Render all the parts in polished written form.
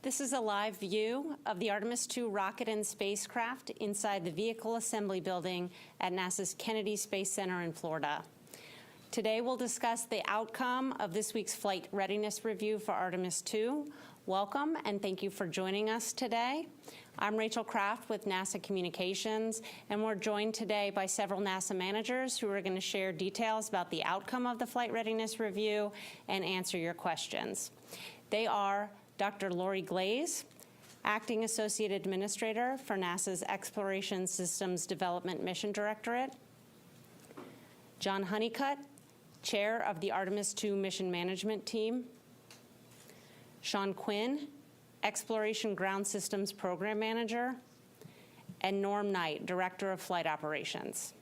This is a live view of the Artemis II rocket and spacecraft inside the Vehicle Assembly Building at NASA's Kennedy Space Center in Florida. Today we'll discuss the outcome of this week's Flight Readiness Review for Artemis II. Welcome and thank you for joining us today. I'm Rachel Kraft with NASA Communications, and we're joined today by several NASA managers who are going to share details about the outcome of the Flight Readiness Review and answer your questions. They are Dr. Lori Glaze, Acting Associate Administrator for NASA's Exploration Systems Development Mission Directorate, John Honeycutt, Chair of the Artemis II Mission Management Team, Shawn Quinn, Exploration Ground Systems Program Manager, and Norm Knight, Director of Flight Operations.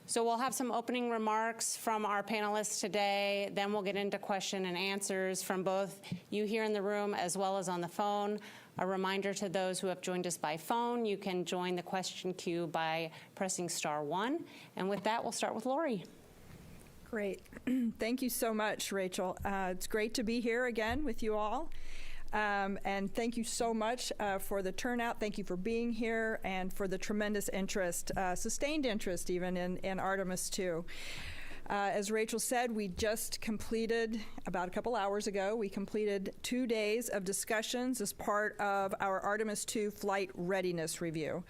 So we'll have some opening remarks from our panelists today, then we'll get into question and answers from both you here in the room as well as on the phone. A reminder to those who have joined us by phone, you can join the question queue by pressing *1. And with that, we'll start with Lori. Great. Thank you so much, Rachel. It's great to be here again with you all. And thank you so much for the turnout. Thank you for being here and for the tremendous interest, sustained interest even in Artemis II. As Rachel said, we just completed, about a couple hours ago, we completed 2 days of discussions as part of our Artemis II Flight Readiness Review.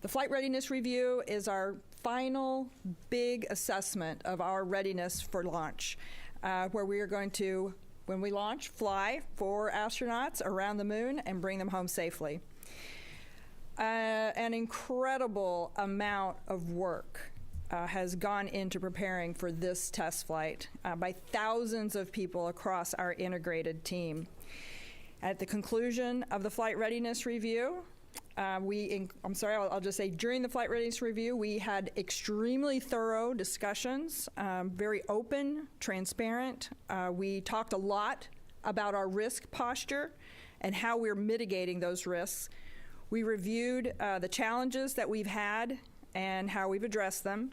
The Flight Readiness Review is our final big assessment of our readiness for launch, where we are going to, when we launch, fly 4 astronauts around the moon and bring them home safely. An incredible amount of work has gone into preparing for this test flight by thousands of people across our integrated team. At the conclusion of the Flight Readiness Review, I'll just say during the Flight Readiness Review, we had extremely thorough discussions, very open, transparent. We talked a lot about our risk posture and how we're mitigating those risks. We reviewed the challenges that we've had and how we've addressed them.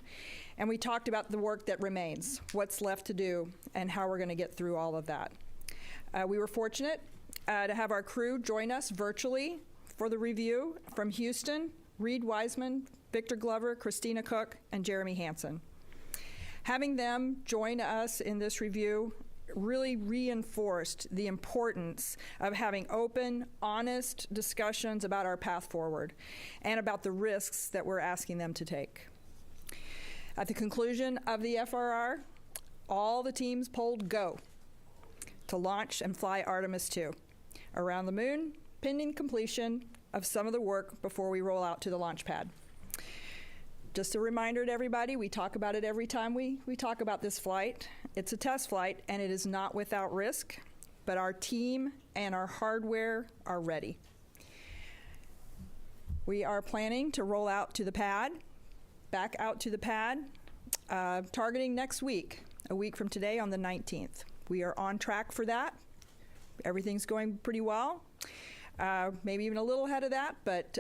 And we talked about the work that remains, what's left to do, and how we're going to get through all of that. We were fortunate to have our crew join us virtually for the review from Houston: Reed Wiseman, Victor Glover, Christina Cook, and Jeremy Hansen. Having them join us in this review really reinforced the importance of having open, honest discussions about our path forward and about the risks that we're asking them to take. At the conclusion of the FRR, all the teams polled go to launch and fly Artemis II around the moon, pending completion of some of the work before we roll out to the launch pad. Just a reminder to everybody, we talk about it every time we talk about this flight. It's a test flight, and it is not without risk, but our team and our hardware are ready. We are planning to roll out to the pad, back out to the pad, targeting next week, a week from today on the 19th. We are on track for that. Everything's going pretty well. Maybe even a little ahead of that, but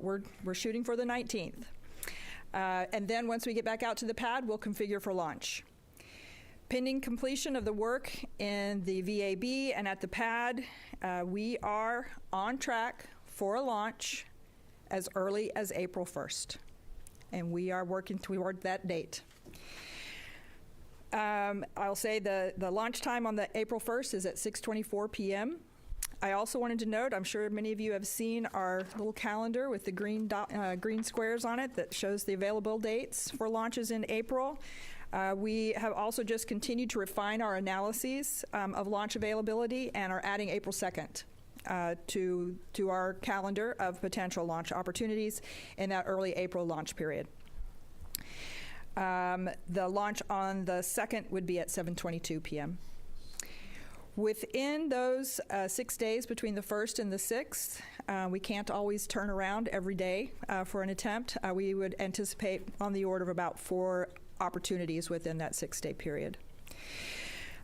we're shooting for the 19th. And then once we get back out to the pad, we'll configure for launch. Pending completion of the work in the VAB and at the pad, we are on track for a launch as early as April 1st. And we are working toward that date. I'll say the launch time on the April 1st is at 6:24 p.m. I also wanted to note, I'm sure many of you have seen our little calendar with the green squares on it that shows the available dates for launches in April. We have also just continued to refine our analyses of launch availability and are adding April 2nd to our calendar of potential launch opportunities in that early April launch period. The launch on the 2nd would be at 7:22 p.m. Within those 6 days between the 1st and the 6th, we can't always turn around every day for an attempt. We would anticipate on the order of about 4 opportunities within that 6-day period.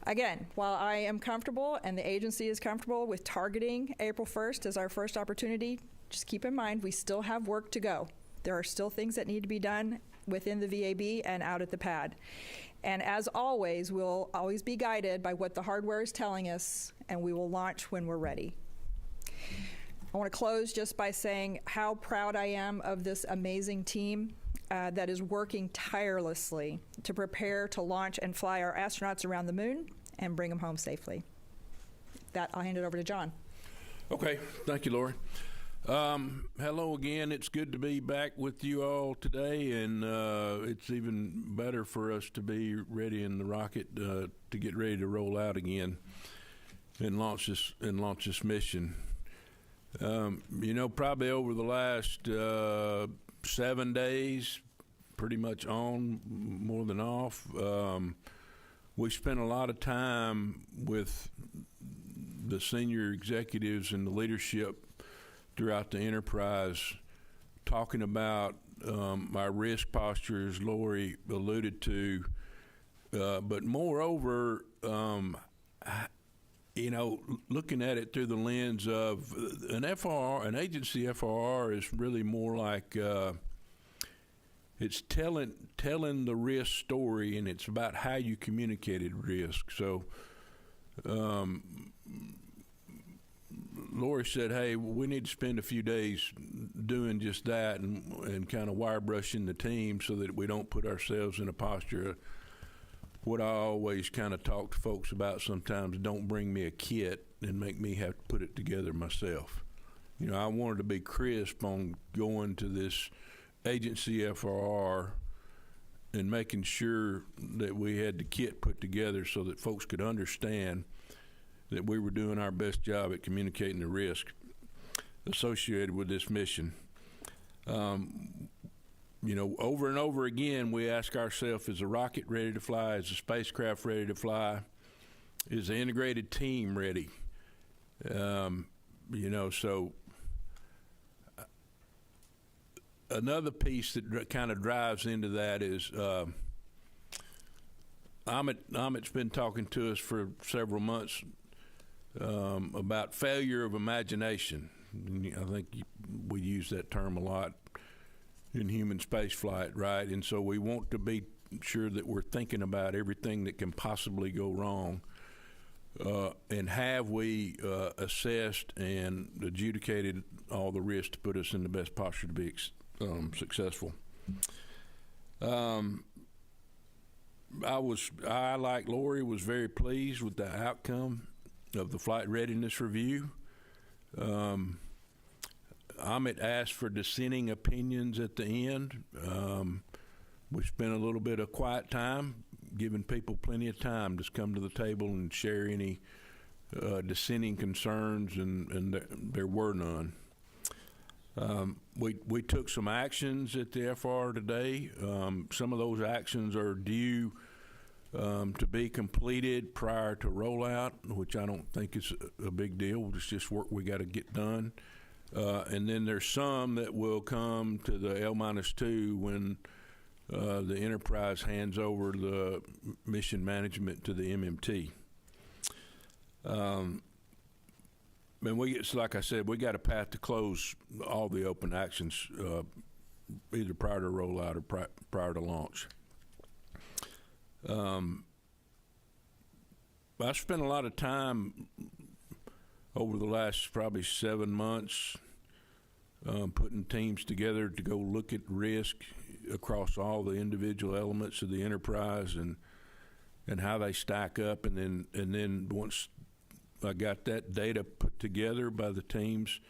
Again, while I am comfortable and the agency is comfortable with targeting April 1st as our first opportunity, just keep in mind we still have work to go. There are still things that need to be done within the VAB and out at the pad. And as always, we'll always be guided by what the hardware is telling us, and we will launch when we're ready. I want to close just by saying how proud I am of this amazing team that is working tirelessly to prepare to launch and fly our astronauts around the moon and bring them home safely. With that, I'll hand it over to John. Okay, thank you, Lori. Hello again. It's good to be back with you all today, and it's even better for us to be ready in the rocket to get ready to roll out again and launch this mission. Probably over the last 7 days, pretty much on, more than off, we spent a lot of time with the senior executives and the leadership throughout the enterprise talking about our risk posture, as Lori alluded to, but moreover, looking at it through the lens of an agency FRR is really more like it's telling the risk story, and it's about how you communicated risk. So Lori said, hey, we need to spend a few days doing just that and kind of wire brushing the team so that we don't put ourselves in a posture of what I always kind of talk to folks about sometimes: don't bring me a kit and make me have to put it together myself. I wanted to be crisp on going to this agency FRR and making sure that we had the kit put together so that folks could understand that we were doing our best job at communicating the risk associated with this mission. Over and over again, we ask ourselves, is the rocket ready to fly? Is the spacecraft ready to fly? Is the integrated team ready? So another piece that kind of drives into that is Amit's been talking to us for several months about failure of imagination. I think we use that term a lot in human space flight, right? And so we want to be sure that we're thinking about everything that can possibly go wrong. And have we assessed and adjudicated all the risks to put us in the best posture to be successful? I, like Lori, was very pleased with the outcome of the flight readiness review. Amit asked for dissenting opinions at the end. We spent a little bit of quiet time, giving people plenty of time to come to the table and share any dissenting concerns, and there were none. We took some actions at the FR today. Some of those actions are due to be completed prior to rollout, which I don't think is a big deal. It's just work we got to get done. And then there's some that will come to the L-2 when the enterprise hands over the mission management to the MMT. And like I said, we got a path to close all the open actions either prior to rollout or prior to launch. I spent a lot of time over the last probably 7 months putting teams together to go look at risk across all the individual elements of the enterprise and how they stack up, and then once I got that data put together by the teams,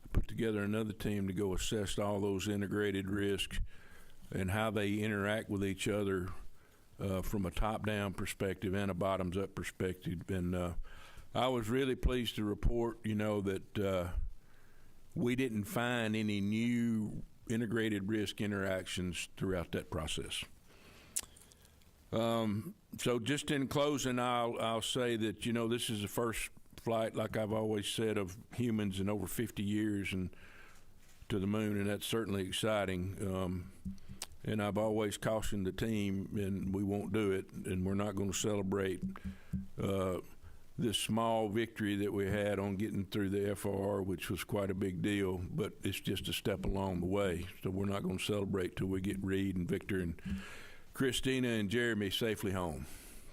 I put together another team to go assess all those integrated risks and how they interact with each other from a top-down perspective and a bottoms-up perspective. And I was really pleased to report, that we didn't find any new integrated risk interactions throughout that process. So just in closing, I'll say that, this is the first flight, like I've always said, of humans in over 50 years and to the moon, and that's certainly exciting. And I've always cautioned the team, and we won't do it, and we're not going to celebrate this small victory that we had on getting through the FR, which was quite a big deal, but it's just a step along the way. So we're not going to celebrate till we get Reed and Victor and Christina and Jeremy safely home.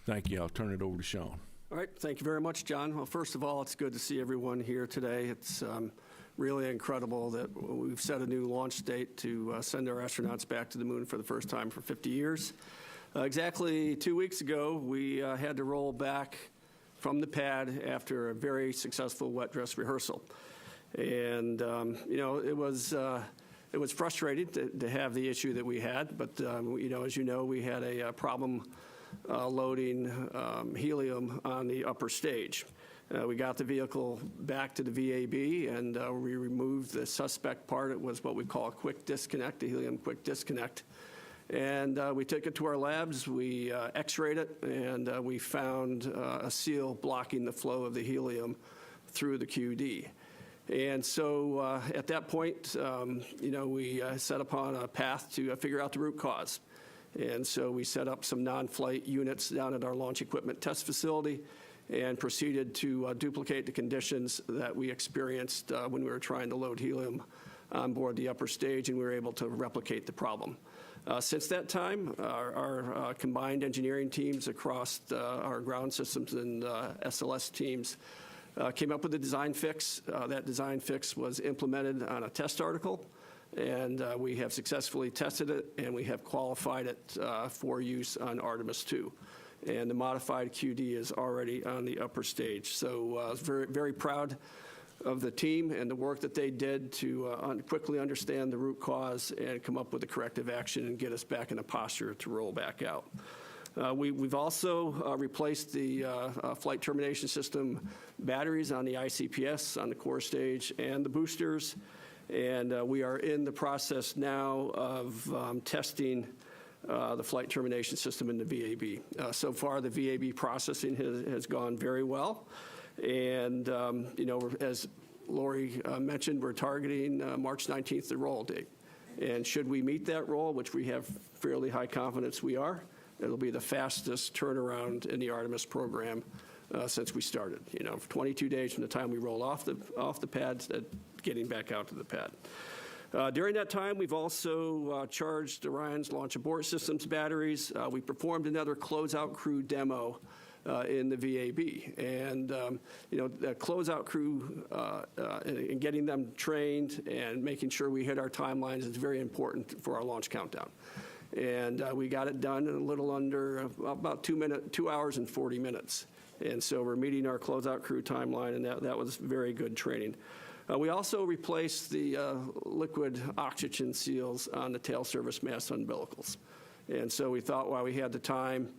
Thank you. I'll turn it over to Shawn. All right. Thank you very much, John. Well, first of all, it's good to see everyone here today. It's really incredible that we've set a new launch date to send our astronauts back to the moon for the first time for 50 years. Exactly 2 weeks ago, we had to roll back from the pad after a very successful wet dress rehearsal. And, it was frustrating to have the issue that we had, but, as you know, we had a problem loading helium on the upper stage. We got the vehicle back to the VAB, and we removed the suspect part. It was what we call a quick disconnect, a helium quick disconnect. And we took it to our labs, we x-rayed it, and we found a seal blocking the flow of the helium through the QD. And so at that point, we set upon a path to figure out the root cause. And so we set up some non-flight units down at our launch equipment test facility and proceeded to duplicate the conditions that we experienced when we were trying to load helium on board the upper stage, and we were able to replicate the problem. Since that time, our combined engineering teams across our ground systems and SLS teams came up with a design fix. That design fix was implemented on a test article, and we have successfully tested it, and we have qualified it for use on Artemis II. And the modified QD is already on the upper stage. So I was very, very proud of the team and the work that they did to quickly understand the root cause and come up with the corrective action and get us back in a posture to roll back out. We've also replaced the flight termination system batteries on the ICPS, on the core stage, and the boosters. And we are in the process now of testing the flight termination system in the VAB. So far, the VAB processing has gone very well. And, as Lori mentioned, we're targeting March 19th, the roll date. And should we meet that roll, which we have fairly high confidence we are, it'll be the fastest turnaround in the Artemis program since we started. 22 days from the time we roll off the pads, getting back out to the pad. During that time, we've also charged Orion's launch abort systems batteries. We performed another closeout crew demo in the VAB. And, the closeout crew and getting them trained and making sure we hit our timelines is very important for our launch countdown. And we got it done in a little under about 2 hours and 40 minutes. And so we're meeting our closeout crew timeline, and that was very good training. We also replaced the liquid oxygen seals on the tail service mast umbilicals. And so we thought while we had the time,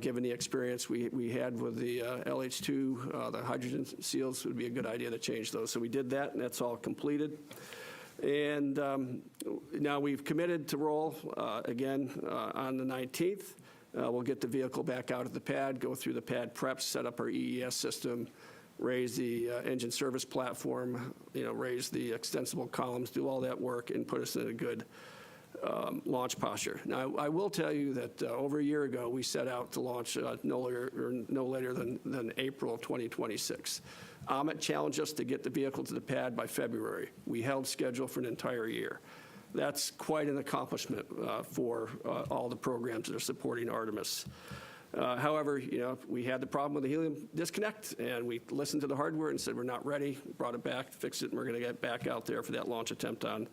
given the experience we had with the LH2, the hydrogen seals, would be a good idea to change those. So we did that, and that's all completed. And now we've committed to roll again on the 19th. We'll get the vehicle back out of the pad, go through the pad preps, set up our EES system, raise the engine service platform, raise the extensible columns, do all that work, and put us in a good launch posture. Now, I will tell you that over a year ago, we set out to launch no later than April of 2026. Amit challenged us to get the vehicle to the pad by February. We held schedule for an entire year. That's quite an accomplishment for all the programs that are supporting Artemis. However, we had the problem with the helium disconnect, and we listened to the hardware and said we're not ready, brought it back, fixed it, and we're going to get back out there for that launch attempt on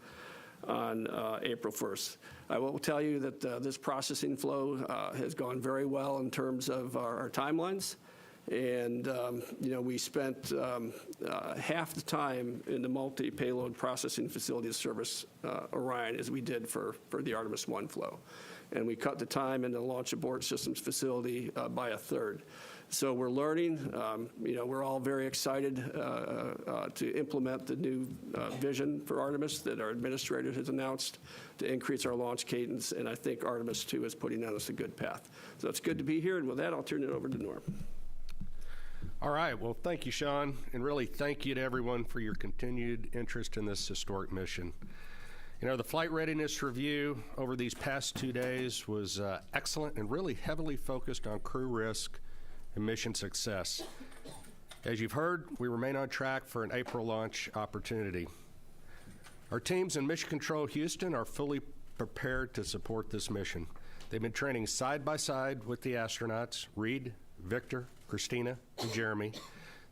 April 1st. I will tell you that this processing flow has gone very well in terms of our timelines. And, we spent half the time in the multi-payload processing facility to service Orion as we did for the Artemis I flow. And we cut the time in the launch abort systems facility by a third. So we're learning. We're all very excited to implement the new vision for Artemis that our administrator has announced to increase our launch cadence. And I think Artemis II is putting on us a good path. So it's good to be here. And with that, I'll turn it over to Norm. All right. Well, thank you, Shawn. And really thank you to everyone for your continued interest in this historic mission. The flight readiness review over these past 2 days was excellent and really heavily focused on crew risk and mission success. As you've heard, we remain on track for an April launch opportunity. Our teams in Mission Control Houston are fully prepared to support this mission. They've been training side by side with the astronauts, Reed, Victor, Christina, and Jeremy,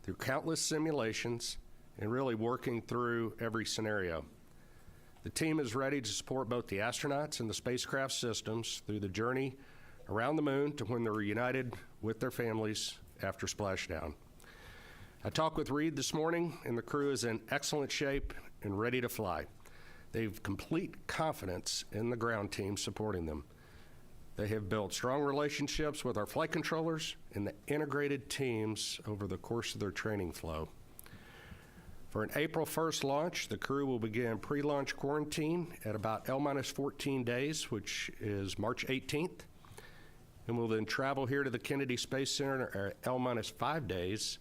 through countless simulations and really working through every scenario. The team is ready to support both the astronauts and the spacecraft systems through the journey around the moon to when they're reunited with their families after splashdown. I talked with Reed this morning, and the crew is in excellent shape and ready to fly. They've complete confidence in the ground team supporting them. They have built strong relationships with our flight controllers and the integrated teams over the course of their training flow. For an April 1st launch, the crew will begin pre-launch quarantine at about L-14 days, which is March 18th, and will then travel here to the Kennedy Space Center at L-5 days,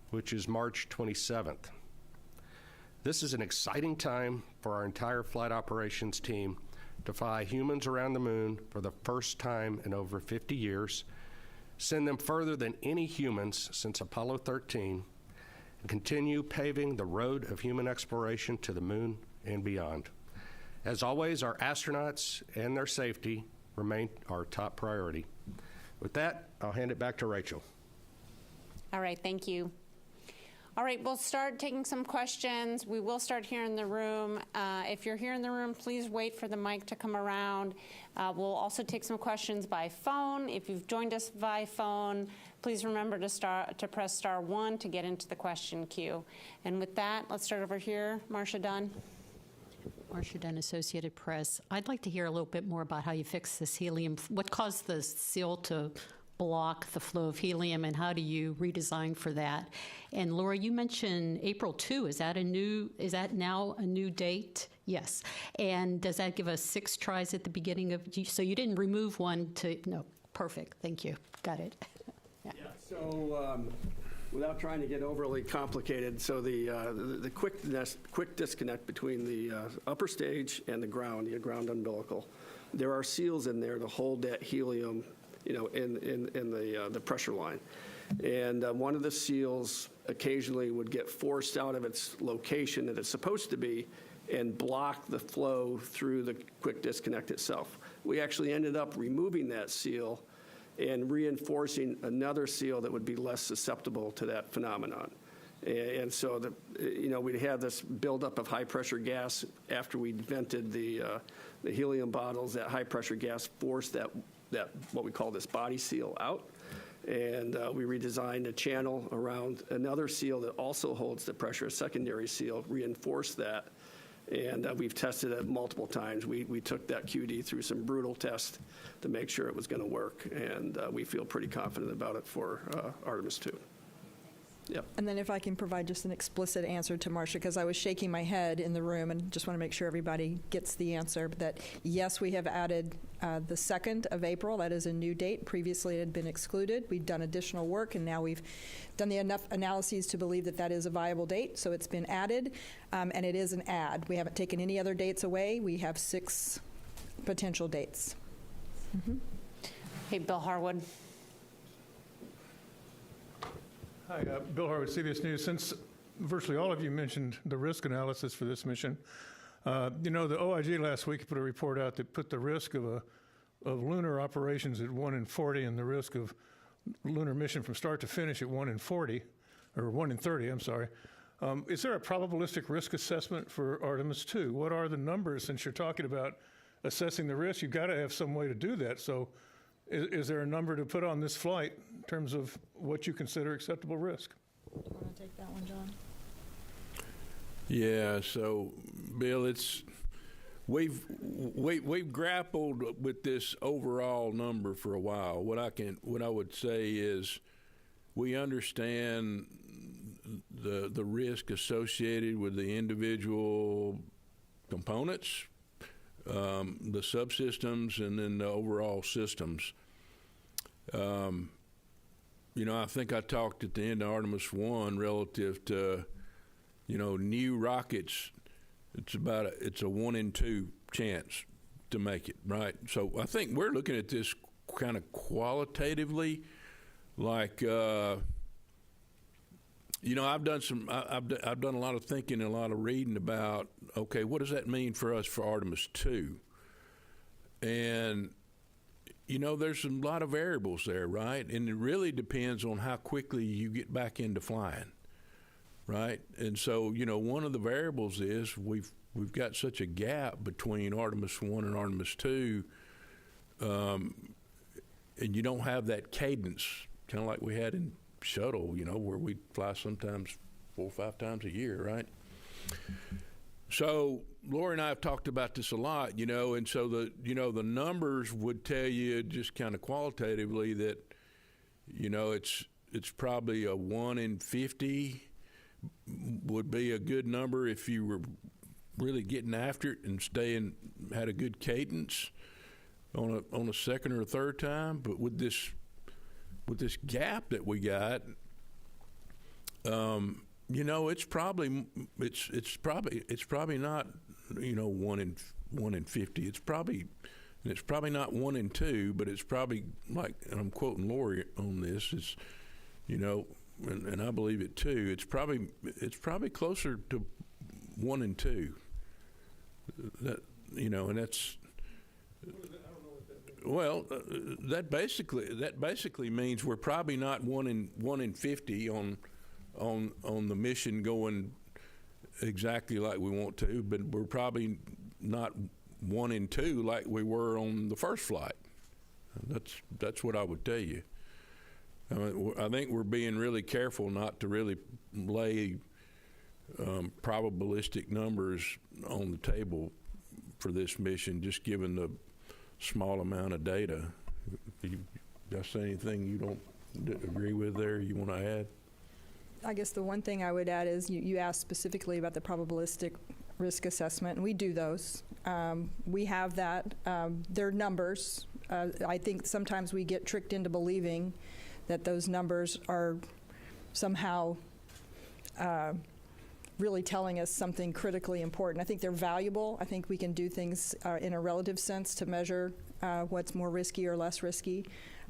which is March 27th. This is an exciting time for our entire flight operations team to fly humans around the moon for the first time in over 50 years, send them further than any humans since Apollo 13, and continue paving the road of human exploration to the moon and beyond. As always, our astronauts and their safety remain our top priority. With that, I'll hand it back to Rachel. All right, thank you. All right, we'll start taking some questions. We will start here in the room. If you're here in the room, please wait for the mic to come around. We'll also take some questions by phone. If you've joined us by phone, please remember to press *1 to get into the question queue. And with that, let's start over here. Marcia Dunn. Marcia Dunn, Associated Press. I'd like to hear a little bit more about how you fixed this helium. What caused the seal to block the flow of helium, and how do you redesign for that? And Laura, you mentioned April 2. Is that now a new date? Yes. And does that give us 6 tries at the beginning of? So you didn't remove one to? No. Perfect. Thank you. Got it. Yeah. So without trying to get overly complicated, so the quick disconnect between the upper stage and the ground umbilical, there are seals in there to hold that helium, in the pressure line. And one of the seals occasionally would get forced out of its location that it's supposed to be and block the flow through the quick disconnect itself. We actually ended up removing that seal and reinforcing another seal that would be less susceptible to that phenomenon. And so we'd have this buildup of high-pressure gas after we vented the helium bottles. That high-pressure gas forced that what we call this body seal out, and we redesigned a channel around another seal that also holds the pressure, a secondary seal, reinforced that, and we've tested it multiple times. We took that QD through some brutal tests to make sure it was going to work, and we feel pretty confident about it for Artemis II. Yep. And then if I can provide just an explicit answer to Marcia, because I was shaking my head in the room and just want to make sure everybody gets the answer, that yes, we have added the 2nd of April. That is a new date. Previously it had been excluded. We've done additional work, and now we've done the enough analyses to believe that that is a viable date. So it's been added, and it is an add. We haven't taken any other dates away. We have 6 potential dates. Mm-hmm. Hey, Bill Harwood. Hi, Bill Harwood, CBS News. Since virtually all of you mentioned the risk analysis for this mission, the OIG last week put a report out that put the risk of lunar operations at 1 in 40 and the risk of lunar mission from start to finish at 1 in 40, or 1 in 30, I'm sorry. Is there a probabilistic risk assessment for Artemis II? What are the numbers? Since you're talking about assessing the risk, you've got to have some way to do that. So is there a number to put on this flight in terms of what you consider acceptable risk? Do you want to take that one, John? Yeah, so Bill, we've grappled with this overall number for a while. What I would say is we understand the risk associated with the individual components, the subsystems, and then the overall systems. I think I talked at the end of Artemis I relative to, new rockets. It's a 1 in 2 chance to make it, right? So I think we're looking at this kind of qualitatively, like, I've done a lot of thinking and a lot of reading about, okay, what does that mean for us for Artemis II? And, there's a lot of variables there, right? And it really depends on how quickly you get back into flying. right? And so, one of the variables is we've got such a gap between Artemis I and Artemis II, and you don't have that cadence, kind of like we had in shuttle, where we fly sometimes 4 or 5 times a year, right? So Lori and I have talked about this a lot, and so the numbers would tell you just kind of qualitatively that, it's probably a 1 in 50 would be a good number if you were really getting after it and had a good cadence on a second or a third time. But with this gap that we got, it's probably not 1 in 50. It's probably not 1 in 2, but it's probably, like, and I'm quoting Lori on this, it's and I believe it too. It's probably closer to 1 in 2. That and that's. Well, that basically means we're probably not 1 in 50 on the mission going exactly like we want to, but we're probably not 1 in 2 like we were on the first flight. That's what I would tell you. I think we're being really careful not to really lay probabilistic numbers on the table for this mission, just given the small amount of data. If you say anything you don't agree with there, you want to add? I guess the one thing I would add is you asked specifically about the probabilistic risk assessment, and we do those. We have that. They're numbers. I think sometimes we get tricked into believing that those numbers are somehow really telling us something critically important. I think they're valuable. I think we can do things in a relative sense to measure what's more risky or less risky.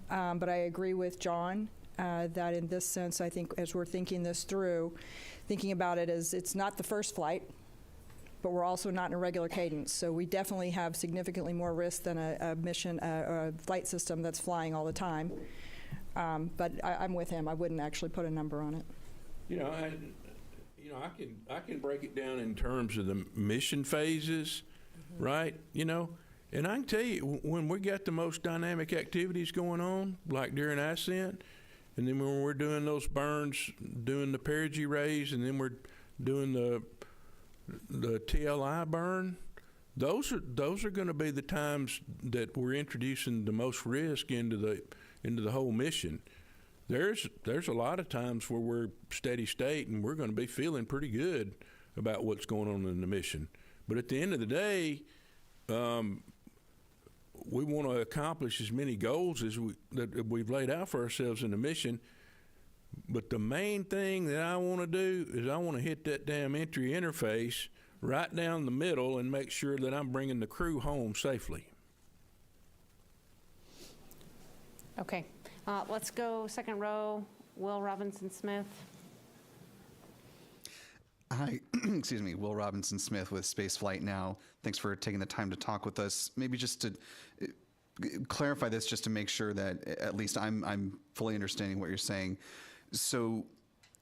But I agree with John that in this sense, I think as we're thinking this through, thinking about it as it's not the first flight, but we're also not in a regular cadence. So we definitely have significantly more risk than a mission, a flight system that's flying all the time. But I'm with him. I wouldn't actually put a number on it. I can break it down in terms of the mission phases, right? And I can tell you, when we got the most dynamic activities going on, like during ascent, and then when we're doing those burns, doing the perigee raise, and then we're doing the TLI burn, those are going to be the times that we're introducing the most risk into the whole mission. There's a lot of times where we're steady state and we're going to be feeling pretty good about what's going on in the mission. But at the end of the day, we want to accomplish as many goals as that we've laid out for ourselves in the mission. But the main thing that I want to do is I want to hit that damn entry interface right down the middle and make sure that I'm bringing the crew home safely. Okay. Let's go second row, Will Robinson-Smith. Hi, excuse me, Will Robinson-Smith with Spaceflight Now. Thanks for taking the time to talk with us. Maybe just to clarify this, just to make sure that at least I'm fully understanding what you're saying. So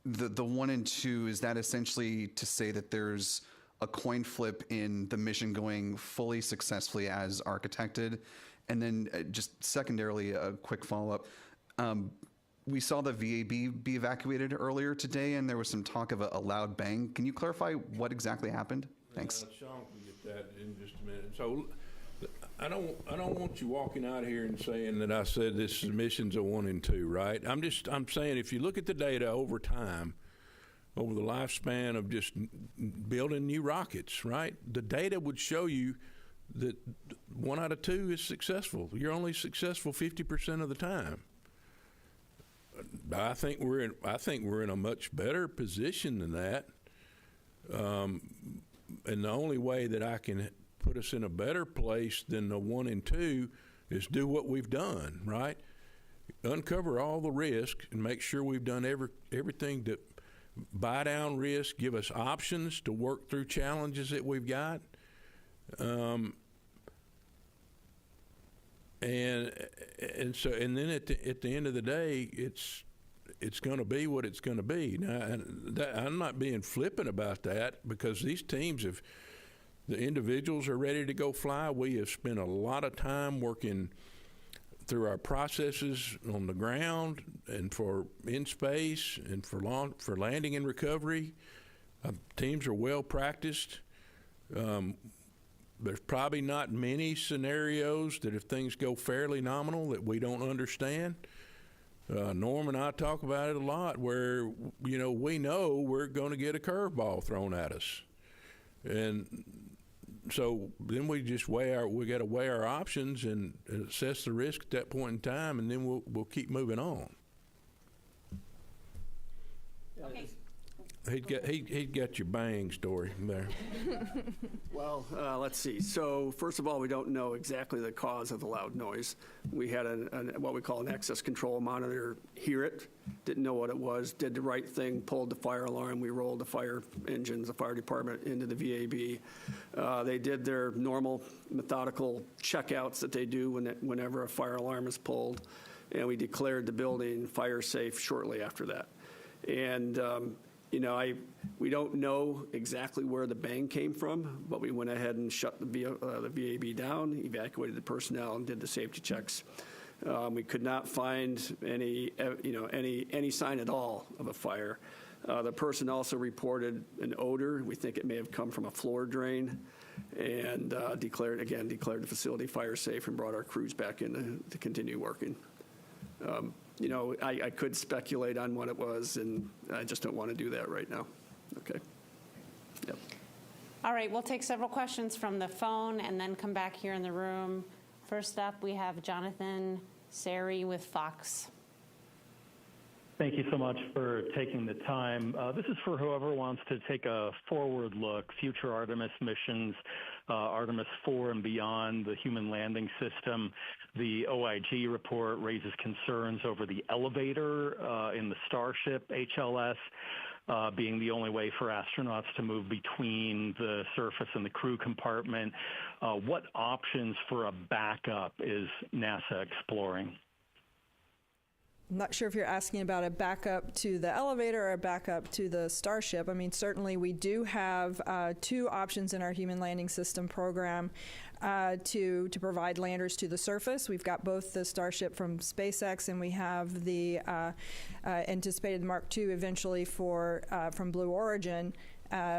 the 1 and 2, is that essentially to say that there's a coin flip in the mission going fully successfully as architected? And then just secondarily, a quick follow-up. We saw the VAB be evacuated earlier today, and there was some talk of a loud bang. Can you clarify what exactly happened? Thanks. Shawn can get that in just a minute. So I don't want you walking out here and saying that I said this mission's a 1 and 2, right? I'm saying if you look at the data over time, over the lifespan of just building new rockets, right? The data would show you that 1 out of 2 is successful. You're only successful 50% of the time. I think we're in a much better position than that. And the only way that I can put us in a better place than the 1 and 2 is do what we've done, right? Uncover all the risk and make sure we've done everything to buy down risk, give us options to work through challenges that we've got. And then at the end of the day, it's going to be what it's going to be. Now, I'm not being flippant about that, because these teams the individuals are ready to go fly. We have spent a lot of time working through our processes on the ground and for in space and for landing and recovery. Teams are well practiced. There's probably not many scenarios that, if things go fairly nominal, that we don't understand. Norm and I talk about it a lot, where we know we're going to get a curveball thrown at us, and so then we just we got to weigh our options and assess the risk at that point in time, and then we'll keep moving on. Okay. He got your bang story there. Well, let's see. So first of all, we don't know exactly the cause of the loud noise. We had what we call an access control monitor hear it, didn't know what it was, did the right thing, pulled the fire alarm. We rolled the fire engines, the fire department, into the VAB. They did their normal methodical checkouts that they do whenever a fire alarm is pulled, and we declared the building fire safe shortly after that. And we don't know exactly where the bang came from, but we went ahead and shut the VAB down, evacuated the personnel, and did the safety checks. We could not find any sign at all of a fire. The person also reported an odor. We think it may have come from a floor drain, and declared the facility fire safe and brought our crews back in to continue working. I could speculate on what it was, and I just don't want to do that right now. Okay. Yep. All right, we'll take several questions from the phone and then come back here in the room. First up, we have Jonathan Sari with Fox. Thank you so much for taking the time. This is for whoever wants to take a forward look, future Artemis missions, Artemis 4 and beyond, the human landing system. The OIG report raises concerns over the elevator in the Starship HLS being the only way for astronauts to move between the surface and the crew compartment. What options for a backup is NASA exploring? I'm not sure if you're asking about a backup to the elevator or a backup to the Starship. I mean, certainly we do have two options in our human landing system program to provide landers to the surface. We've got both the Starship from SpaceX, and we have the anticipated Mark II eventually from Blue Origin.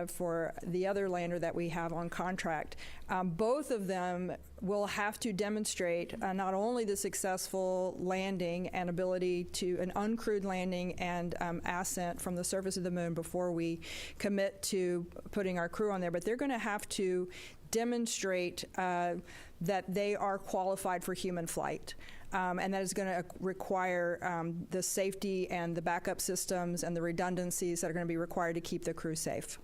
For the other lander that we have on contract. Both of them will have to demonstrate not only the successful landing and ability to an uncrewed landing and ascent from the surface of the moon before we commit to putting our crew on there, but they're going to have to demonstrate that they are qualified for human flight. And that is going to require the safety and the backup systems and the redundancies that are going to be required to keep the crew safe.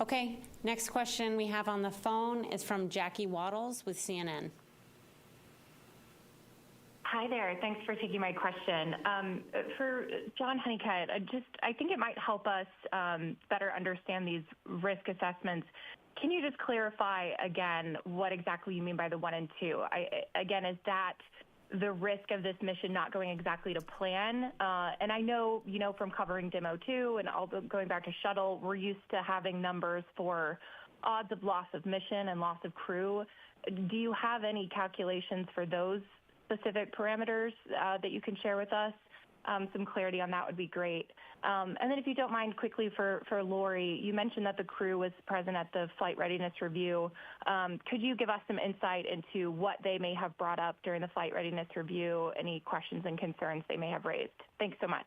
Okay, next question we have on the phone is from Jackie Waddles with CNN. Hi there. Thanks for taking my question. For John Honeycutt, I think it might help us better understand these risk assessments. Can you just clarify again what exactly you mean by the 1 and 2? Again, is that the risk of this mission not going exactly to plan? And I know, from covering Demo 2 and all going back to shuttle, we're used to having numbers for odds of loss of mission and loss of crew. Do you have any calculations for those specific parameters that you can share with us? Some clarity on that would be great. And then if you don't mind, quickly for Lori, you mentioned that the crew was present at the flight readiness review. Could you give us some insight into what they may have brought up during the flight readiness review, any questions and concerns they may have raised? Thanks so much.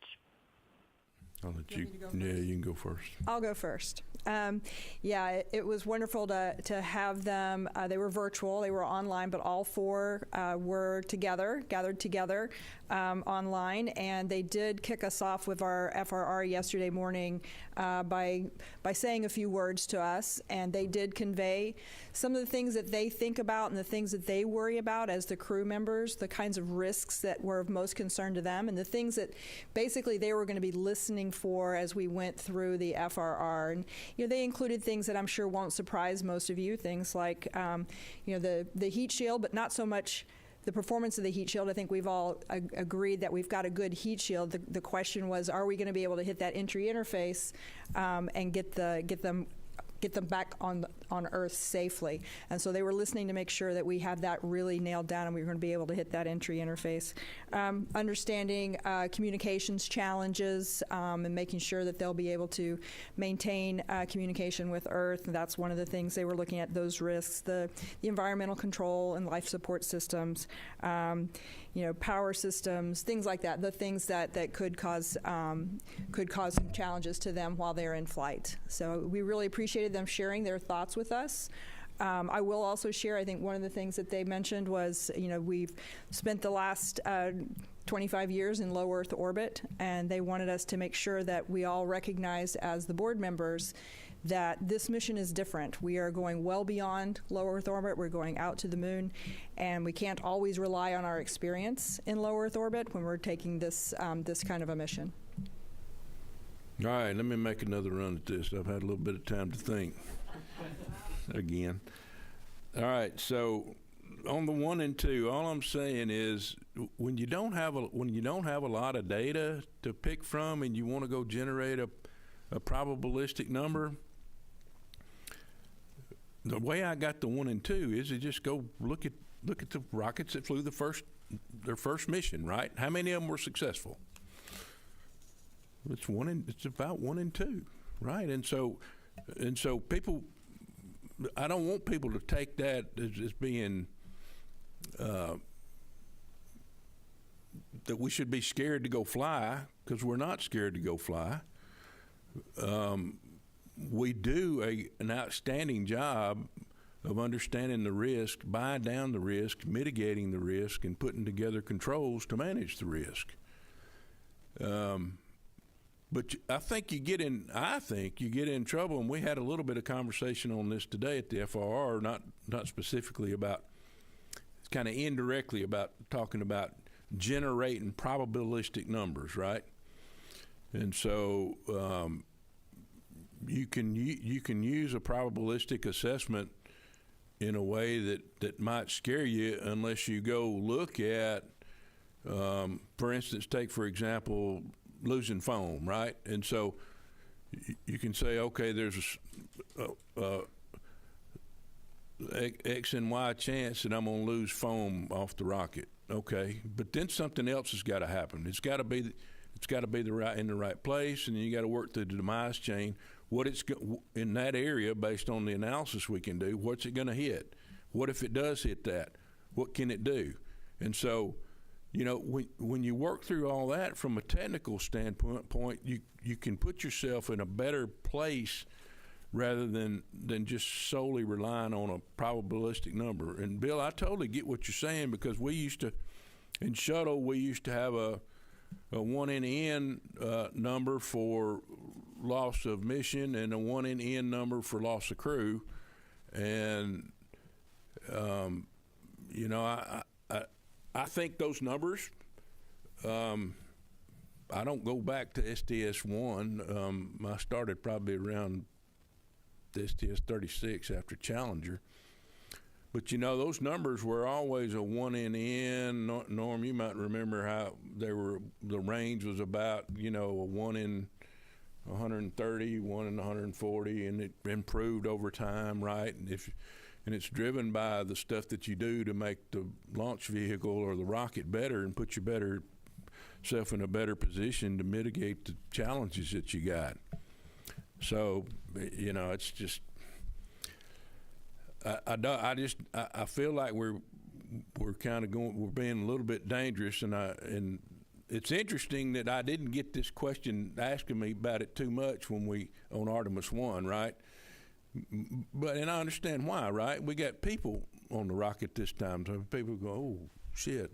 I'll let you. Yeah, you can go first. I'll go first. It was wonderful to have them. They were virtual, they were online, but all four were gathered together online, and they did kick us off with our FRR yesterday morning by saying a few words to us, and they did convey some of the things that they think about and the things that they worry about as the crew members, the kinds of risks that were of most concern to them, and the things that basically they were going to be listening for as we went through the FRR. And they included things that I'm sure won't surprise most of you, things like the heat shield, but not so much the performance of the heat shield, I think we've all agreed that we've got a good heat shield. The question was, are we going to be able to hit that entry interface and get them back on Earth safely? And so they were listening to make sure that we have that really nailed down and we were going to be able to hit that entry interface. Understanding communications challenges and making sure that they'll be able to maintain communication with Earth. And that's one of the things they were looking at, those risks, the environmental control and life support systems, power systems, things like that, the things that could cause some challenges to them while they're in flight. So we really appreciated them sharing their thoughts with us. I will also share, I think one of the things that they mentioned was, we've spent the last 25 years in low Earth orbit, and they wanted us to make sure that we all recognize as the board members that this mission is different. We are going well beyond low Earth orbit. We're going out to the moon, and we can't always rely on our experience in low Earth orbit when we're taking this kind of a mission. All right, let me make another run at this. I've had a little bit of time to think again. All right, so on the 1 and 2, all I'm saying is when you don't have a lot of data to pick from and you want to go generate a probabilistic number, the way I got the 1 and 2 is to just go look at the rockets that flew their first mission, right? How many of them were successful? It's about 1 and 2, right? And so people, I don't want people to take that as being that we should be scared to go fly, because we're not scared to go fly. We do an outstanding job of understanding the risk, buying down the risk, mitigating the risk, and putting together controls to manage the risk. But I think you get in trouble, and we had a little bit of conversation on this today at the FRR, not specifically about, it's kind of indirectly about talking about generating probabilistic numbers, right? And so you can use a probabilistic assessment in a way that might scare you unless you go look at, for instance, take for example losing foam, right? And so you can say, okay, there's a X and Y chance that I'm going to lose foam off the rocket. Okay, but then something else has got to happen. It's got to be in the right place, and then you got to work through the demise chain. What it's in that area, based on the analysis we can do, what's it going to hit? What if it does hit that? What can it do? And so, when you work through all that from a technical standpoint, you can put yourself in a better place rather than just solely relying on a probabilistic number. And Bill, I totally get what you're saying, because in shuttle, we used to have a 1 in N number for loss of mission and a 1 in N number for loss of crew. And, I think those numbers, I don't go back to STS-1. I started probably around STS-36 after Challenger. But, those numbers were always a 1 in N. Norm, you might remember how the range was about, a 1 in 130, 1 in 140, and it improved over time, right? And it's driven by the stuff that you do to make the launch vehicle or the rocket better and put yourself in a better position to mitigate the challenges that you got. So, it's just, I feel like we're kind of we're being a little bit dangerous, and it's interesting that I didn't get this question asking me about it too much on Artemis I, right? And I understand why, right? We got people on the rocket this time, so people go, oh shit,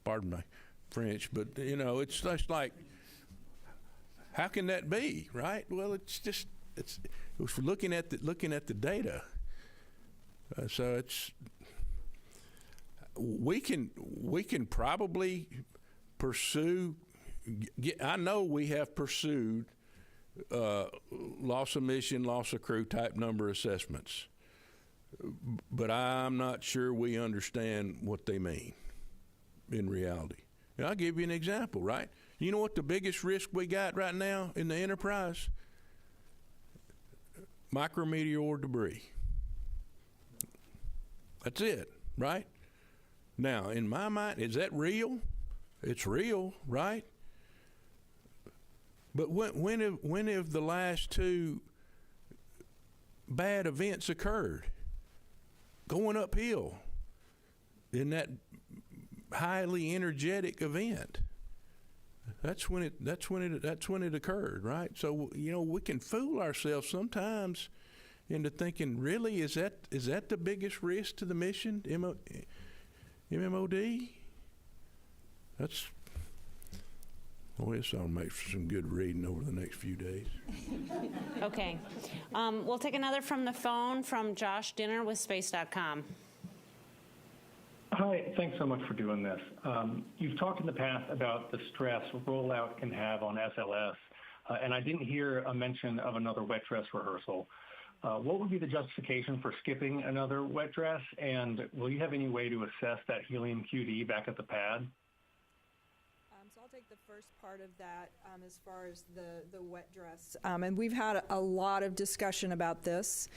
pardon my French, but it's just like, how can that be, right? Well, it was looking at the data. So we can probably pursue. I know we have pursued loss of mission, loss of crew type number assessments, but I'm not sure we understand what they mean. in reality. And I'll give you an example, right? You know what the biggest risk we got right now in the Enterprise? Micrometeor debris. That's it, right? Now, in my mind, is that real? It's real, right? But when have the last two bad events occurred? Going uphill in that highly energetic event. That's when it occurred, right? So, you know, we can fool ourselves sometimes into thinking, really, is that the biggest risk to the mission, MMOD? That's, well, this will make for some good reading over the next few days. Okay. We'll take another from the phone from Josh Dinner with Space.com. Hi, thanks so much for doing this. You've talked in the past about the stress rollout can have on SLS, and I didn't hear a mention of another wet dress rehearsal. What would be the justification for skipping another wet dress, and will you have any way to assess that helium QD back at the pad? So I'll take the first part of that as far as the wet dress. And we've had a lot of discussion about this.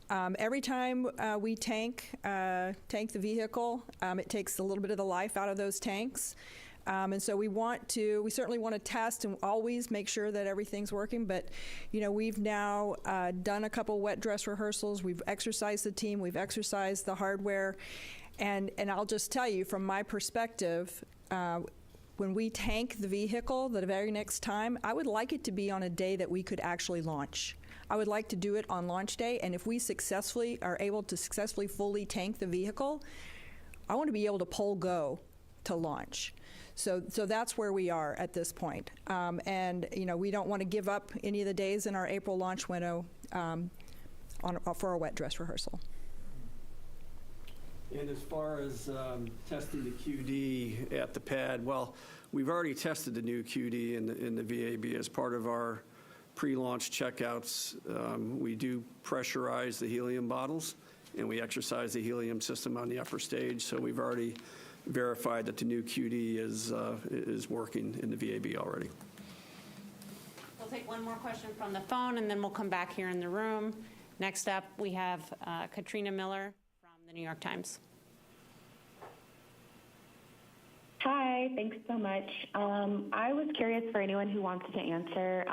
Every time we tank the vehicle, it takes a little bit of the life out of those tanks. And so we certainly want to test and always make sure that everything's working. But, you know, we've now done a couple wet dress rehearsals. We've exercised the team. We've exercised the hardware. And I'll just tell you, from my perspective, when we tank the vehicle the very next time, I would like it to be on a day that we could actually launch. I would like to do it on launch day, and if we are able to successfully fully tank the vehicle, I want to be able to pull go to launch. So that's where we are at this point. And, you know, we don't want to give up any of the days in our April launch window for a wet dress rehearsal. And as far as testing the QD at the pad, well, we've already tested the new QD in the VAB as part of our pre-launch checkouts. We do pressurize the helium bottles, and we exercise the helium system on the upper stage. So we've already verified that the new QD is working in the VAB already. We'll take one more question from the phone, and then we'll come back here in the room. Next up, we have Katrina Miller from the New York Times. Hi, thanks so much. I was curious, for anyone who wants to answer,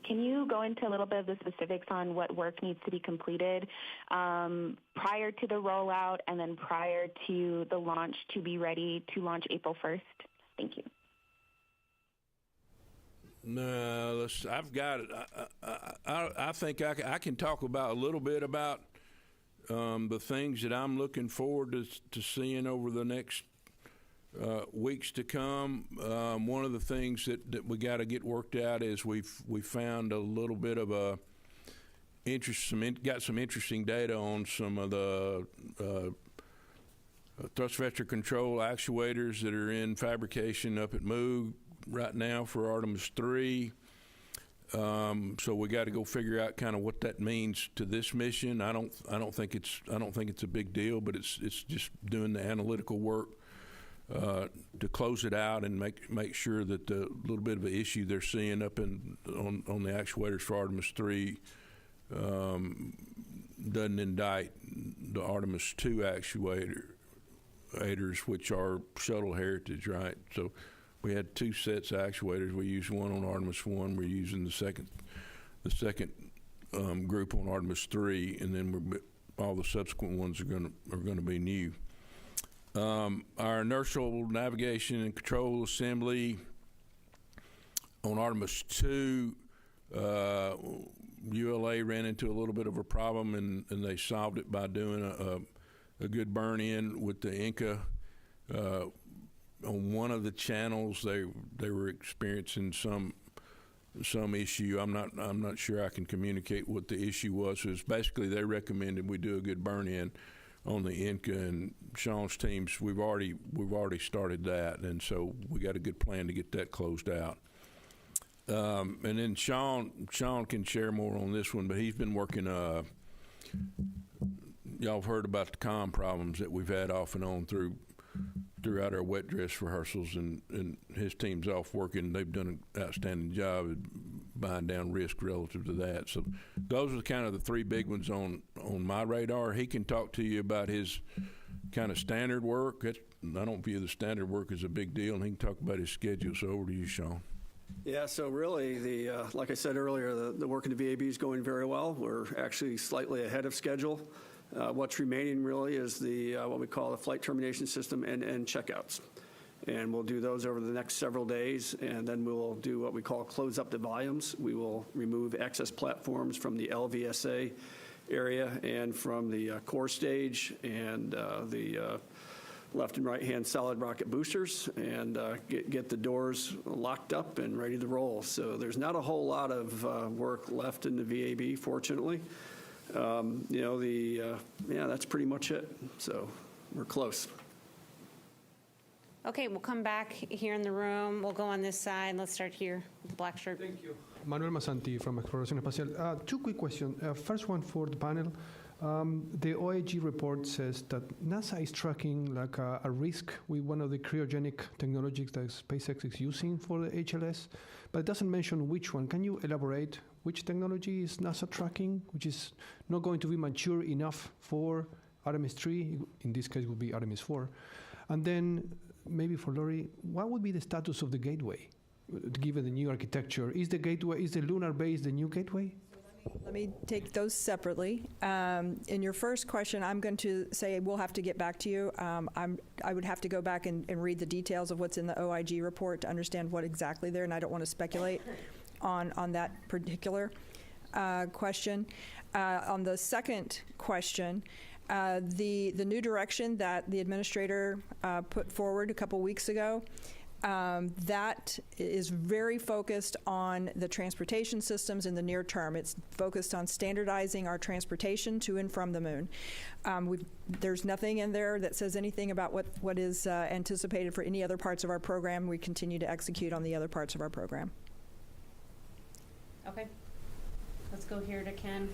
can you go into a little bit of the specifics on what work needs to be completed prior to the rollout and then prior to the launch to be ready to launch April 1st? Thank you. No, I've got it. I think I can talk about a little bit about the things that I'm looking forward to seeing over the next weeks to come. One of the things that we got to get worked out is we found a little bit of a got some interesting data on some of the thrust vector control actuators that are in fabrication up at Moog right now for Artemis II. So we got to go figure out kind of what that means to this mission. I don't think it's a big deal, but it's just doing the analytical work to close it out and make sure that the little bit of an issue they're seeing up on the actuators for Artemis III doesn't indict the Artemis II actuators, which are shuttle heritage, right? So we had two sets of actuators. We used one on Artemis I. We're using the second group on Artemis III, and then all the subsequent ones are going to be new. Our inertial navigation and control assembly on Artemis II, ULA ran into a little bit of a problem, and they solved it by doing a good burn-in with the Inca. On one of the channels, they were experiencing some issue. I'm not sure I can communicate what the issue was. It was basically they recommended we do a good burn-in on the Inca, and Shawn's teams, we've already started that, and so we got a good plan to get that closed out. And then Shawn can share more on this one, but he's been working. Y'all have heard about the comm problems that we've had off and on through throughout our wet dress rehearsals, and his team's off working. They've done an outstanding job at buying down risk relative to that. So those are kind of the three big ones on my radar. He can talk to you about his kind of standard work. I don't view the standard work as a big deal, and he can talk about his schedule. So over to you, Shawn. Yeah, so really, like I said earlier, the work in the VAB is going very well. We're actually slightly ahead of schedule. What's remaining really is what we call the flight termination system and checkouts. And we'll do those over the next several days, and then we'll do what we call close up the volumes. We will remove excess platforms from the LVSA area and from the core stage and the left and right-hand solid rocket boosters, and get the doors locked up and ready to roll. So there's not a whole lot of work left in the VAB, fortunately. That's pretty much it. So we're close. Okay, we'll come back here in the room. We'll go on this side. Let's start here with the black shirt. Thank you. Manuel Masanti from Exploración Espacial. Two quick questions. First one for the panel. The OIG report says that NASA is tracking like a risk with one of the cryogenic technologies that SpaceX is using for the HLS, but it doesn't mention which one. Can you elaborate which technology is NASA tracking, which is not going to be mature enough for Artemis II? In this case, it would be Artemis IV. And then maybe for Lori, what would be the status of the gateway, given the new architecture? Is the lunar base the new gateway? Let me take those separately. In your first question, I'm going to say we'll have to get back to you. I would have to go back and read the details of what's in the OIG report to understand what exactly there, and I don't want to speculate on that particular question. On the second question, the new direction that the administrator put forward a couple weeks ago, that is very focused on the transportation systems in the near term. It's focused on standardizing our transportation to and from the moon. There's nothing in there that says anything about what is anticipated for any other parts of our program. We continue to execute on the other parts of our program. Okay. Let's go here to Ken.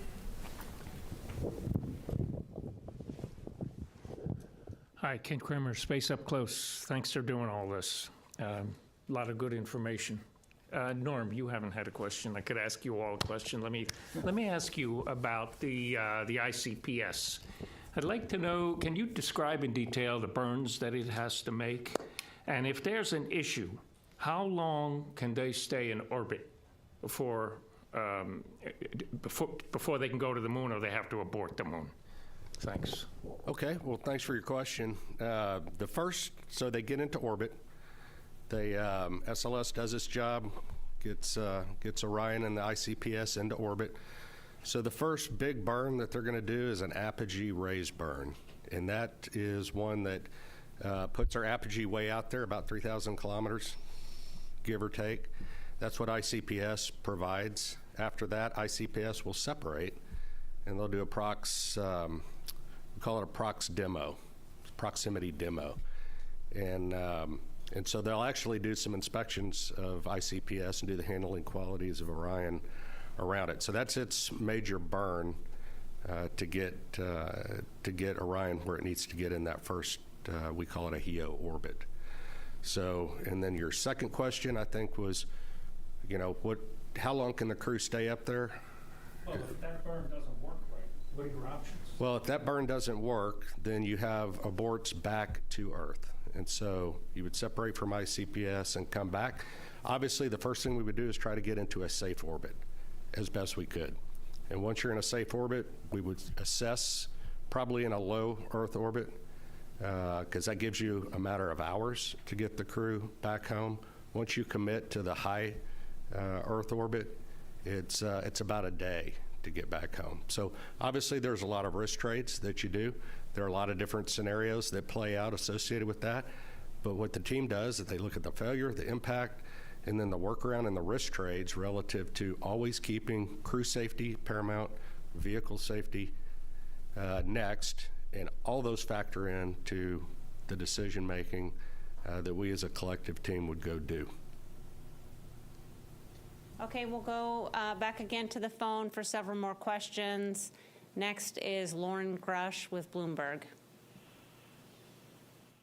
Hi, Ken Kramer, Space Up Close. Thanks for doing all this. A lot of good information. Norm, you haven't had a question. I could ask you all a question. Let me ask you about the ICPS. I'd like to know, can you describe in detail the burns that it has to make? And if there's an issue, how long can they stay in orbit before they can go to the moon, or they have to abort the moon? Thanks. Okay, well, thanks for your question. So they get into orbit. SLS does its job, gets Orion and the ICPS into orbit. So the first big burn that they're going to do is an apogee raise burn, and that is one that puts our apogee way out there, about 3,000 kilometers, give or take. That's what ICPS provides. After that, ICPS will separate, and they'll do a we call it a prox demo, proximity demo. And so they'll actually do some inspections of ICPS and do the handling qualities of Orion around it. So that's its major burn to get Orion where it needs to get in that first, we call it a HEO orbit. So, and then your second question, I think, was, how long can the crew stay up there? Well, if that burn doesn't work right, what are your options? Well, if that burn doesn't work, then you have aborts back to Earth. And so you would separate from ICPS and come back. Obviously, the first thing we would do is try to get into a safe orbit as best we could. And once you're in a safe orbit, we would assess probably in a low Earth orbit, because that gives you a matter of hours to get the crew back home. Once you commit to the high Earth orbit, it's about a day to get back home. So obviously there's a lot of risk trades that you do. There are a lot of different scenarios that play out associated with that. But what the team does is they look at the failure, the impact, and then the workaround and the risk trades relative to always keeping crew safety paramount, vehicle safety next, and all those factor into the decision making that we as a collective team would go do. Okay, we'll go back again to the phone for several more questions. Next is Lauren Grush with Bloomberg.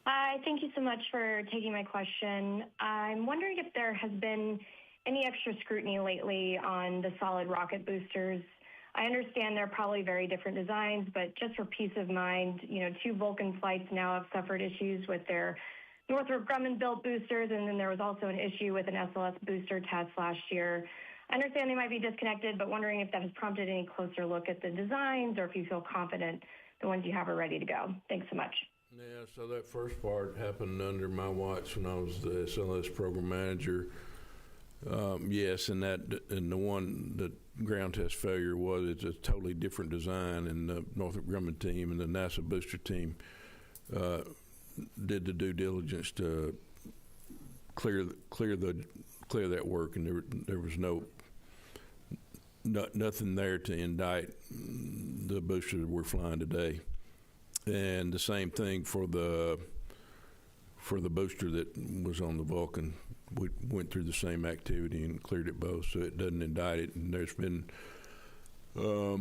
Hi, thank you so much for taking my question. I'm wondering if there has been any extra scrutiny lately on the solid rocket boosters. I understand they're probably very different designs, but just for peace of mind, 2 Vulcan flights now have suffered issues with their Northrop Grumman built boosters, and then there was also an issue with an SLS booster test last year. I understand they might be disconnected, but wondering if that has prompted any closer look at the designs or if you feel confident the ones you have are ready to go. Thanks so much. Yeah, so that first part happened under my watch when I was the SLS program manager. Yes, and the one, the ground test failure it's a totally different design, and the Northrop Grumman team and the NASA booster team did the due diligence to clear that work, and there was nothing there to indict the booster that we're flying today. And the same thing for the booster that was on the Vulcan. We went through the same activity and cleared it both, so it doesn't indict it. And there's been, I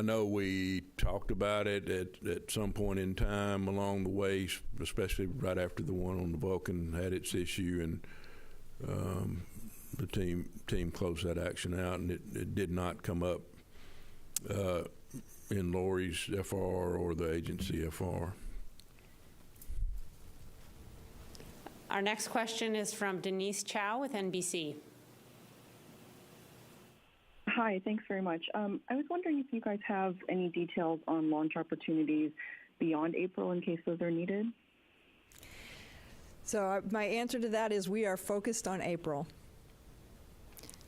know we talked about it at some point in time along the way, especially right after the one on the Vulcan had its issue, and the team closed that action out, and it did not come up in Lori's FR or the agency FR. Our next question is from Denise Chow with NBC. Hi, thanks very much. I was wondering if you guys have any details on launch opportunities beyond April in case those are needed. So my answer to that is we are focused on April.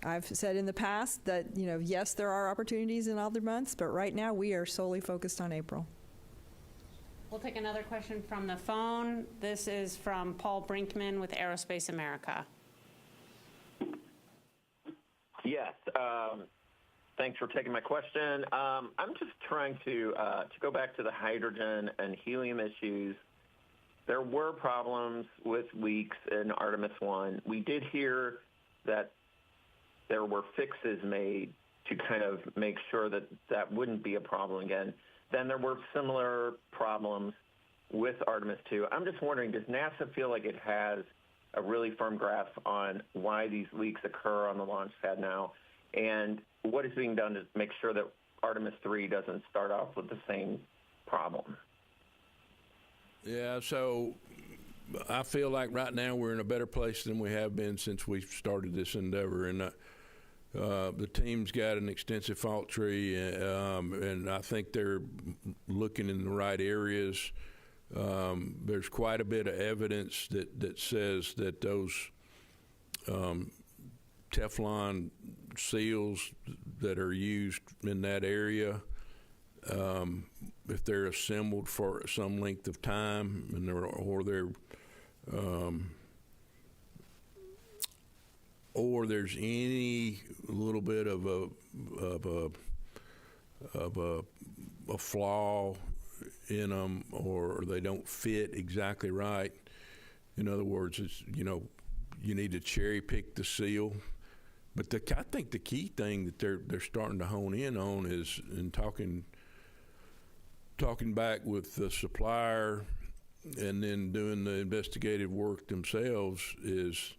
I've said in the past that, yes, there are opportunities in other months, but right now we are solely focused on April. We'll take another question from the phone. This is from Paul Brinkman with Aerospace America. Yes. Thanks for taking my question. I'm just trying to go back to the hydrogen and helium issues. There were problems with leaks in Artemis I. We did hear that there were fixes made to kind of make sure that that wouldn't be a problem again. Then there were similar problems with Artemis II. I'm just wondering, does NASA feel like it has a really firm grasp on why these leaks occur on the launch pad now? And what is being done to make sure that Artemis III doesn't start off with the same problem? Yeah, so I feel like right now we're in a better place than we have been since we started this endeavor. And the team's got an extensive fault tree, and I think they're looking in the right areas. There's quite a bit of evidence that says that those Teflon seals that are used in that area, if they're assembled for some length of time, and or there's any little bit of a flaw in them, or they don't fit exactly right. In other words, it's, you need to cherry pick the seal. But I think the key thing that they're starting to hone in on is, in talking back with the supplier and then doing the investigative work themselves, is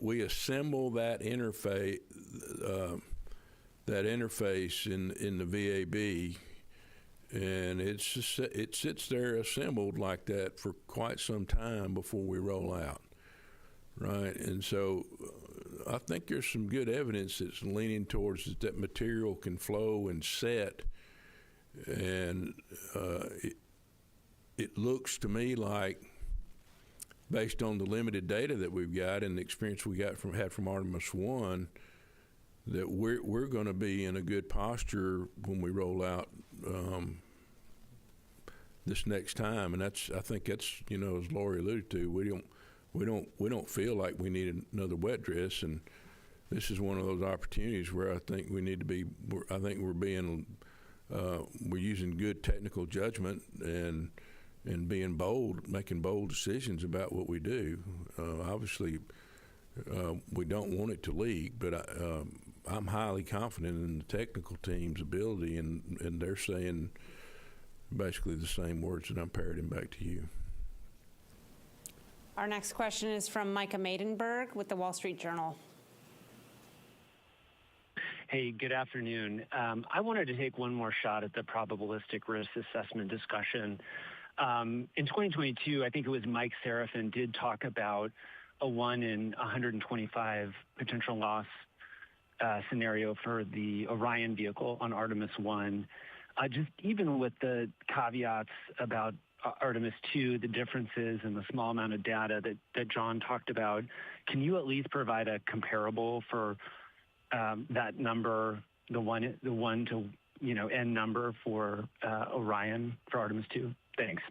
we assemble that interface in the VAB, and it sits there assembled like that for quite some time before we roll out, right? And so I think there's some good evidence that's leaning towards that material can flow and set, and it looks to me like, based on the limited data that we've got and the experience we had from Artemis I, that we're going to be in a good posture when we roll out this next time. And I think that's as Lori alluded to, we don't feel like we need another wet dress, and this is one of those opportunities where I think we need to be. I think we're using good technical judgment and being bold, making bold decisions about what we do. Obviously, we don't want it to leak, but I'm highly confident in the technical team's ability, and they're saying basically the same words that I'm parroting back to you. Our next question is from Micah Maidenberg with the Wall Street Journal. Hey, good afternoon. I wanted to take one more shot at the probabilistic risk assessment discussion. In 2022, I think it was Mike Serafin did talk about a 1 in 125 potential loss scenario for the Orion vehicle on Artemis I. Just even with the caveats about Artemis II, the differences and the small amount of data that John talked about, can you at least provide a comparable for that number, the one to n number for Orion for Artemis II? Thanks.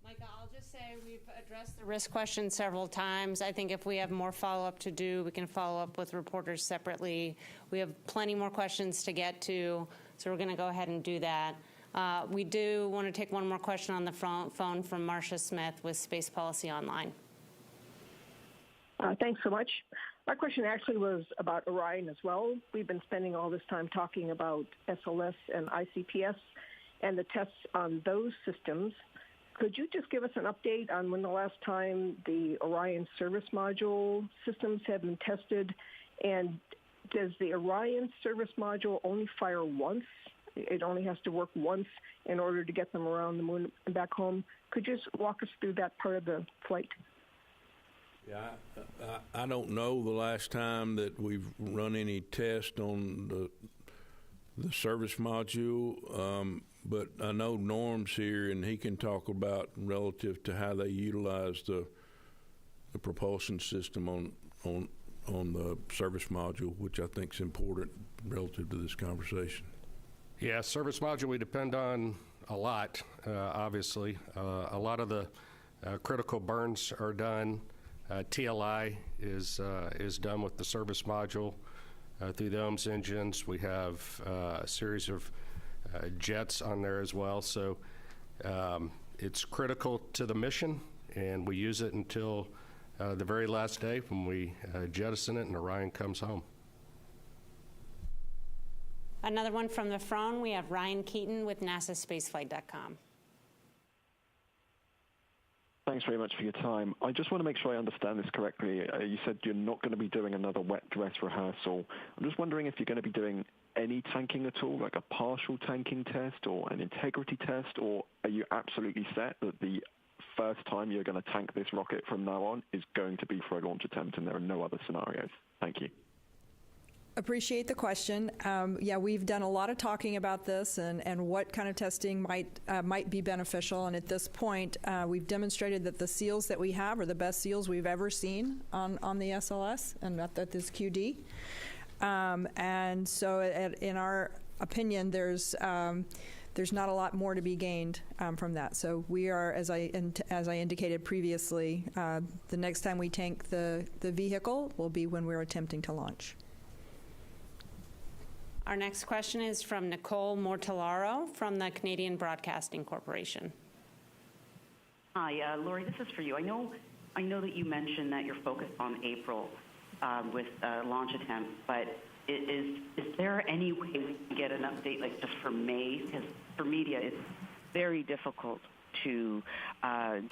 Micah, I'll just say we've addressed the risk question several times. I think if we have more follow-up to do, we can follow up with reporters separately. We have plenty more questions to get to, so we're going to go ahead and do that. We do want to take one more question on the phone from Marcia Smith with Space Policy Online. Thanks so much. My question actually was about Orion as well. We've been spending all this time talking about SLS and ICPS and the tests on those systems. Could you just give us an update on when the last time the Orion service module systems have been tested? And does the Orion service module only fire once? It only has to work once in order to get them around the moon and back home. Could you just walk us through that part of the flight? Yeah, I don't know the last time that we've run any test on the service module, but I know Norm's here and he can talk about relative to how they utilize the propulsion system on the service module, which I think is important relative to this conversation. Yeah, service module we depend on a lot, obviously. A lot of the critical burns are done. TLI is done with the service module through the OMS engines. We have a series of jets on there as well. So it's critical to the mission, and we use it until the very last day when we jettison it and Orion comes home. Another one from the phone, we have Ryan Keaton with NASAspaceflight.com. Thanks very much for your time. I just want to make sure I understand this correctly. You said you're not going to be doing another wet dress rehearsal. I'm just wondering if you're going to be doing any tanking at all, like a partial tanking test or an integrity test, or are you absolutely set that the first time you're going to tank this rocket from now on is going to be for a launch attempt and there are no other scenarios? Thank you. Appreciate the question. Yeah, we've done a lot of talking about this and what kind of testing might be beneficial. And at this point, we've demonstrated that the seals that we have are the best seals we've ever seen on the SLS and at this QD. And so, in our opinion, there's not a lot more to be gained from that. So we are, as I indicated previously, the next time we tank the vehicle will be when we're attempting to launch. Our next question is from Nicole Mortellaro from the Canadian Broadcasting Corporation. Hi, Lori, this is for you. I know that you mentioned that you're focused on April with launch attempts, but is there any way we can get an update, like just for May? Because for media, it's very difficult to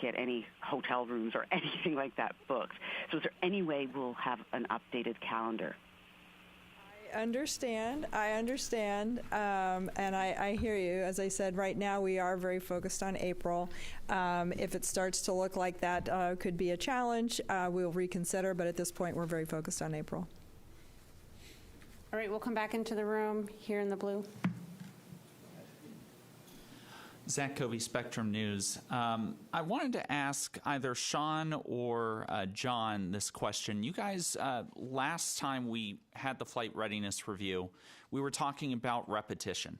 get any hotel rooms or anything like that booked. So is there any way we'll have an updated calendar? I understand, and I hear you. As I said, right now we are very focused on April. If it starts to look like that could be a challenge, we'll reconsider, but at this point we're very focused on April. All right, we'll come back into the room here in the blue. Zach Covey, Spectrum News. I wanted to ask either Shawn or John this question. You guys, last time we had the flight readiness review, we were talking about repetition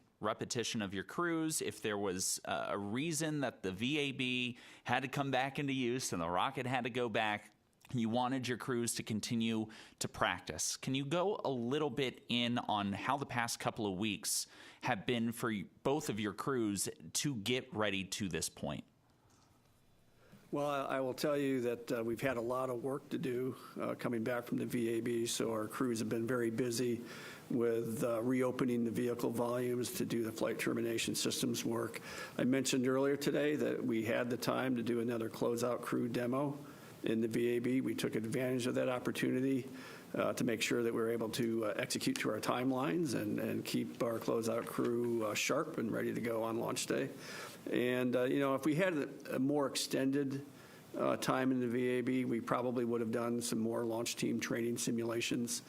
of your crews. If there was a reason that the VAB had to come back into use and the rocket had to go back, you wanted your crews to continue to practice. Can you go a little bit in on how the past couple of weeks have been for both of your crews to get ready to this point? Well, I will tell you that we've had a lot of work to do coming back from the VAB, so our crews have been very busy with reopening the vehicle volumes to do the flight termination systems work. I mentioned earlier today that we had the time to do another closeout crew demo in the VAB. We took advantage of that opportunity to make sure that we were able to execute to our timelines and keep our closeout crew sharp and ready to go on launch day. And, if we had a more extended time in the VAB, we probably would have done some more launch team training simulations.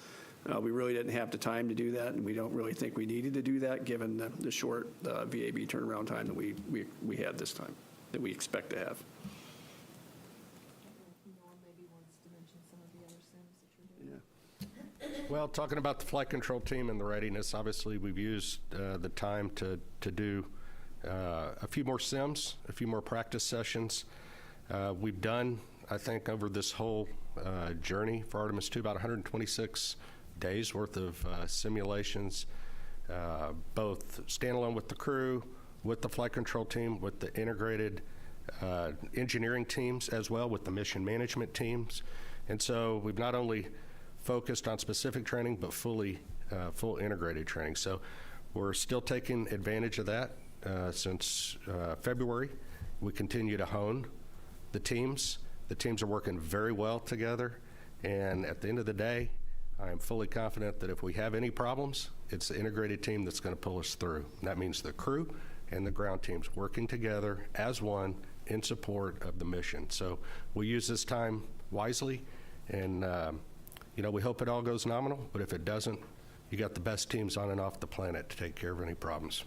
We really didn't have the time to do that, and we don't really think we needed to do that given the short VAB turnaround time that we had this time, that we expect to have. Well, talking about the flight control team and the readiness, obviously we've used the time to do a few more sims, a few more practice sessions. We've done, I think, over this whole journey for Artemis II, about 126 days worth of simulations, both standalone with the crew, with the flight control team, with the integrated engineering teams, as well with the mission management teams. And so we've not only focused on specific training, but full integrated training. So we're still taking advantage of that. Since February, we continue to hone the teams. The teams are working very well together, and at the end of the day, I am fully confident that if we have any problems, it's the integrated team that's going to pull us through. And that means the crew and the ground teams working together as one in support of the mission. So we use this time wisely, and we hope it all goes nominal, but if it doesn't, you got the best teams on and off the planet to take care of any problems.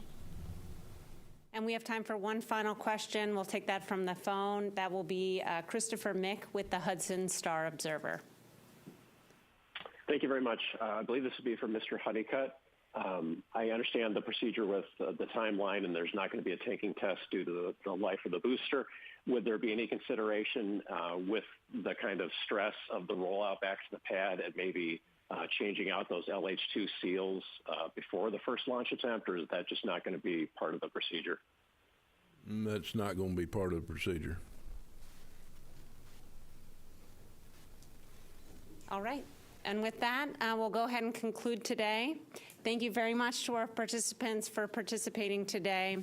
And we have time for one final question. We'll take that from the phone. That will be Christopher Mick with the Hudson Star Observer. Thank you very much. I believe this would be for Mr. Honeycutt. I understand the procedure with the timeline, and there's not going to be a tanking test due to the life of the booster. Would there be any consideration with the kind of stress of the rollout back to the pad and maybe changing out those LH2 seals before the first launch attempt, or is that just not going to be part of the procedure? That's not going to be part of the procedure. All right. And with that, we'll go ahead and conclude today. Thank you very much to our participants for participating today.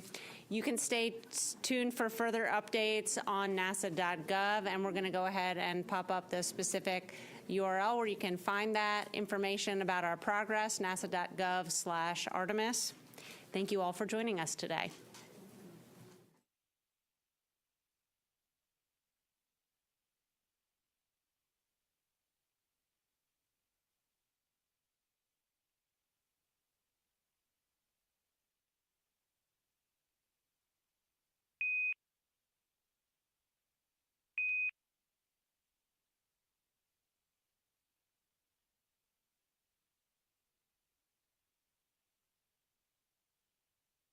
You can stay tuned for further updates on nasa.gov, and we're going to go ahead and pop up the specific URL where you can find that information about our progress, nasa.gov/Artemis. Thank you all for joining us today.